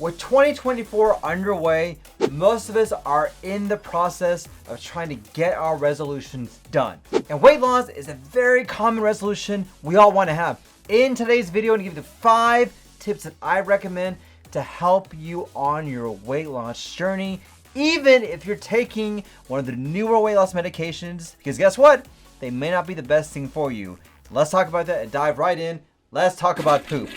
With 2024 underway, most of us are in the process of trying to get our resolutions done. And weight loss is a very common resolution we all want to have. In today's video, I'm going to give you the 5 tips that I recommend to help you on your weight loss journey, even if you're taking one of the newer weight loss medications, because guess what? They may not be the best thing for you. Let's talk about that and dive right in. Let's talk about poop.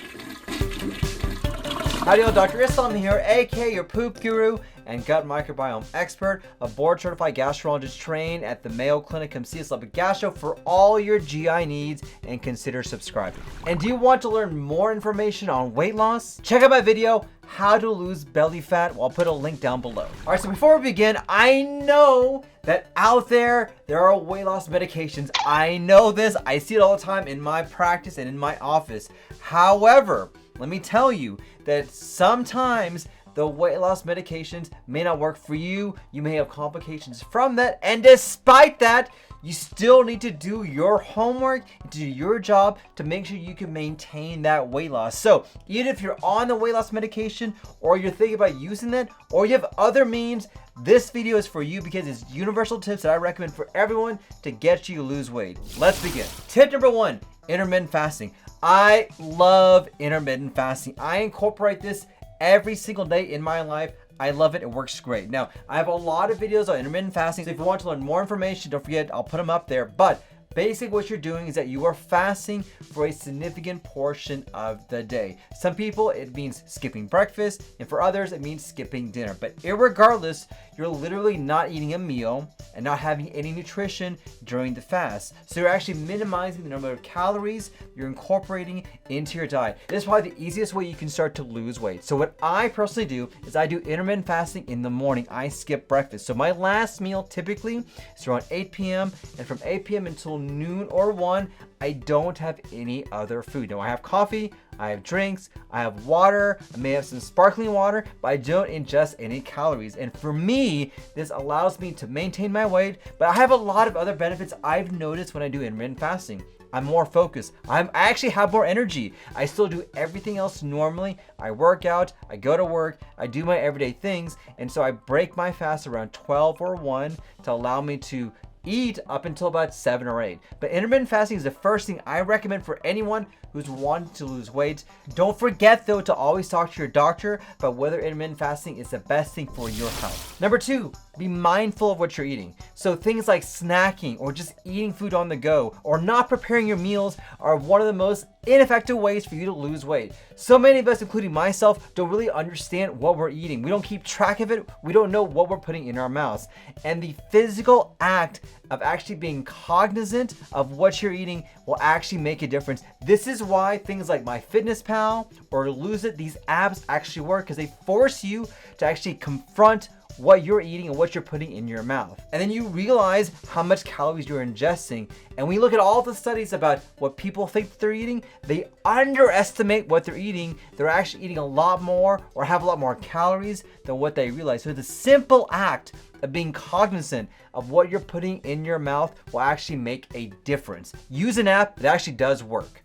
Howdy, Dr. Islam here, aka your poop guru and gut microbiome expert, a board-certified gastroenterologist trained at the Mayo Clinic. Come see us at Gastro for all your GI needs and consider subscribing. And do you want to learn more information on weight loss? Check out my video, How to Lose Belly Fat. Well, I'll put a link down below. All right, so before we begin, I know that out there are weight loss medications. I know this. I see it all the time in my practice and in my office. However, let me tell you that sometimes the weight loss medications may not work for you. You may have complications from that. And despite that, you still need to do your homework, to do your job to make sure you can maintain that weight loss. So even if you're on the weight loss medication or you're thinking about using that or you have other means, this video is for you because it's universal tips that I recommend for everyone to get you to lose weight. Let's begin. Tip number 1, intermittent fasting. I love intermittent fasting. I incorporate this every single day in my life. I love it. It works great. Now, I have a lot of videos on intermittent fasting. So if you want to learn more information, don't forget, I'll put them up there. But basically what you're doing is that you are fasting for a significant portion of the day. Some people, it means skipping breakfast, and for others, it means skipping dinner. But irregardless, you're literally not eating a meal and not having any nutrition during the fast. So you're actually minimizing the number of calories you're incorporating into your diet. This is probably the easiest way you can start to lose weight. So what I personally do is I do intermittent fasting in the morning. I skip breakfast. So my last meal typically is around 8 p.m. and from 8 p.m. until noon or 1, I don't have any other food. Now I have coffee, I have drinks, I have water, I may have some sparkling water, but I don't ingest any calories. And for me, this allows me to maintain my weight, but I have a lot of other benefits I've noticed when I do intermittent fasting. I'm more focused. I actually have more energy. I still do everything else normally. I work out, I go to work, I do my everyday things, and so I break my fast around 12 or 1 to allow me to eat up until about 7 or 8. But intermittent fasting is the first thing I recommend for anyone who's wanting to lose weight. Don't forget though to always talk to your doctor about whether intermittent fasting is the best thing for your health. Number 2, be mindful of what you're eating. So things like snacking or just eating food on the go or not preparing your meals are one of the most ineffective ways for you to lose weight. So many of us, including myself, don't really understand what we're eating. We don't keep track of it. We don't know what we're putting in our mouths. And the physical act of actually being cognizant of what you're eating will actually make a difference. This is why things like MyFitnessPal or Lose It, these apps actually work because they force you to actually confront what you're eating and what you're putting in your mouth. And then you realize how much calories you're ingesting. And when you look at all the studies about what people think that they're eating, they underestimate what they're eating. They're actually eating a lot more or have a lot more calories than what they realize. So the simple act of being cognizant of what you're putting in your mouth will actually make a difference. Use an app that actually does work.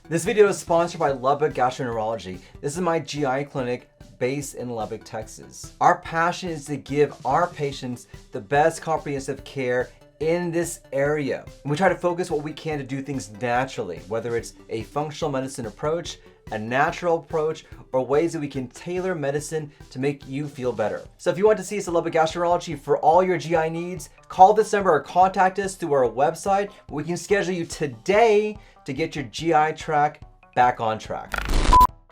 This video is sponsored by Lubbock Gastroenterology. This is my GI clinic based in Lubbock, Texas. Our passion is to give our patients the best comprehensive care in this area. And we try to focus what we can to do things naturally, whether it's a functional medicine approach, a natural approach, or ways that we can tailor medicine to make you feel better. So if you want to see us at Lubbock Gastroenterology for all your GI needs, call this number or contact us through our website. We can schedule you today to get your GI track back on track.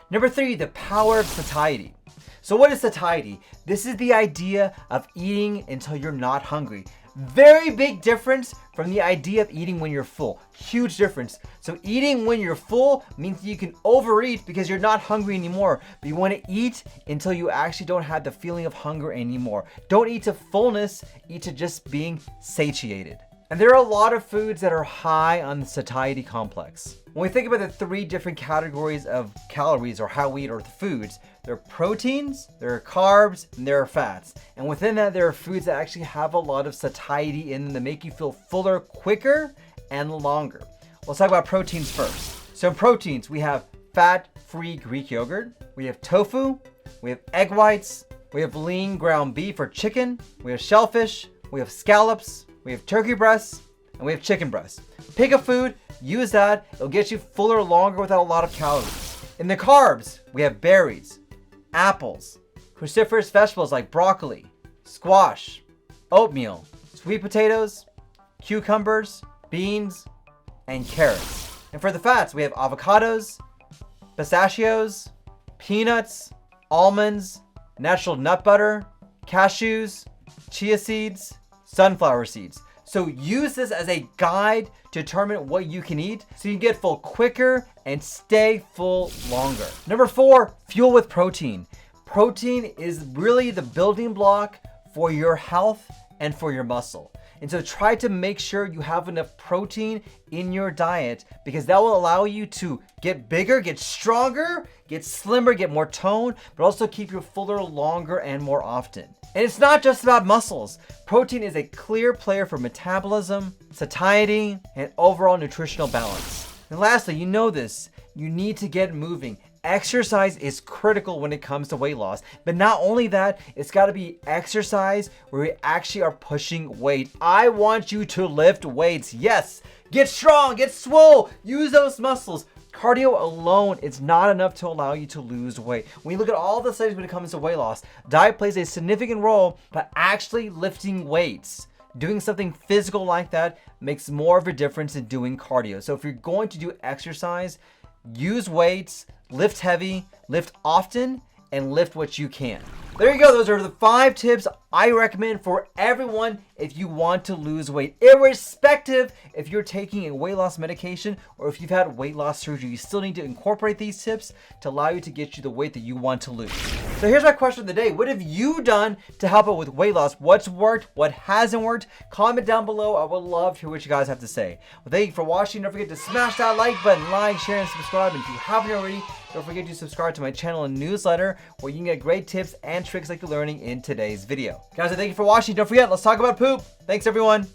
Number 3, the power of satiety. So what is satiety? This is the idea of eating until you're not hungry. Very big difference from the idea of eating when you're full. Huge difference. So eating when you're full means you can overeat because you're not hungry anymore. But you want to eat until you actually don't have the feeling of hunger anymore. Don't eat to fullness, eat to just being satiated. And there are a lot of foods that are high on the satiety complex. When we think about the 3 different categories of calories or how we eat or the foods, there are proteins, there are carbs, and there are fats. And within that, there are foods that actually have a lot of satiety in them that make you feel fuller quicker and longer. Let's talk about proteins first. So in proteins, we have fat-free Greek yogurt, we have tofu, we have egg whites, we have lean ground beef or chicken, we have shellfish, we have scallops, we have turkey breasts, and we have chicken breasts. Pick a food, use that. It'll get you fuller longer without a lot of calories. In the carbs, we have berries, apples, cruciferous vegetables like broccoli, squash, oatmeal, sweet potatoes, cucumbers, beans, and carrots. And for the fats, we have avocados, pistachios, peanuts, almonds, natural nut butter, cashews, chia seeds, sunflower seeds. So use this as a guide to determine what you can eat so you can get full quicker and stay full longer. Number 4, fuel with protein. Protein is really the building block for your health and for your muscle. And so try to make sure you have enough protein in your diet because that will allow you to get bigger, get stronger, get slimmer, get more tone, but also keep you fuller longer and more often. And it's not just about muscles. Protein is a clear player for metabolism, satiety, and overall nutritional balance. And lastly, you know this, you need to get moving. Exercise is critical when it comes to weight loss. But not only that, it's got to be exercise where we actually are pushing weight. I want you to lift weights. Yes, get strong, get swole, use those muscles. Cardio alone is not enough to allow you to lose weight. When you look at all the studies when it comes to weight loss, diet plays a significant role, but actually lifting weights, doing something physical like that makes more of a difference than doing cardio. So if you're going to do exercise, use weights, lift heavy, lift often, and lift what you can. There you go. Those are the 5 tips I recommend for everyone if you want to lose weight, irrespective if you're taking a weight loss medication or if you've had weight loss surgery. You still need to incorporate these tips to allow you to get you the weight that you want to lose. So here's my question of the day. What have you done to help out with weight loss? What's worked? What hasn't worked? Comment down below. I would love to hear what you guys have to say. Well, thank you for watching. Don't forget to smash that like button, like, share, and subscribe. And if you haven't already, don't forget to subscribe to my channel and newsletter where you can get great tips and tricks like you're learning in today's video. Guys, I thank you for watching. Don't forget, let's talk about poop. Thanks, everyone.